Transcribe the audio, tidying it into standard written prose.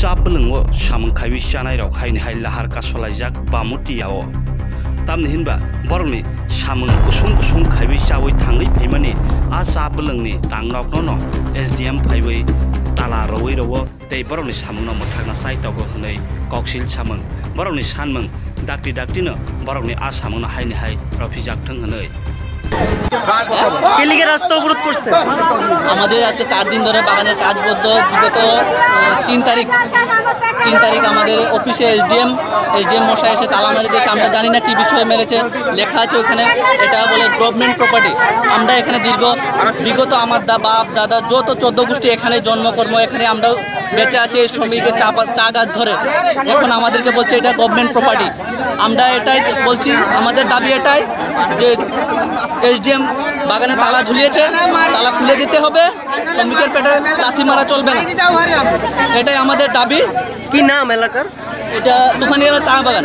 belengwo samung khaiwi chanai rok haini hai lahar ka solaijak bamuti yao tamni hinba borni samung kusung khaiwi chawai thangai phaimani a cha belengni tangnok no SDM phaiwi tala roi rowo tei borni samung no muthakna sai togo hnei koksil samung borni sanmung dakti no borni a samung no haini hai rofijak thang hnei লিগে রাস্তা অবরোধ করছে আমাদের আজকে 4 দিন ধরে বাগানের কাজ বন্ধ। বিগত 3 তারিখ আমাদের অফিসে এসডিএম মশাই এসে তালা মেরে দিয়েছে। আমরা জানি না কি বিষয়ে মেরেছে, লেখা আছে ওখানে এটা বলে গভর্নমেন্ট প্রপার্টি। আমরা এখানে বিগত আমার বাপ দাদা যত 14 গোষ্ঠী এখানে জন্মকর্ম, এখানে আমরা বেঁচে আছি এই শ্রমিকের চা গাছ ধরে। এখন আমাদেরকে বলছে এটা গভর্নমেন্ট প্রপার্টি। আমরা এটাই বলছি, আমাদের দাবি এটাই যে এসডিএম বাগানে তালা ঝুলিয়েছে, তালা খুলে দিতে হবে, শ্রমিকের পেটে লাথি মারা চলবে না, এটাই আমাদের দাবি। কি নাম এলাকার? এটা তুফানিয়া চা বাগান।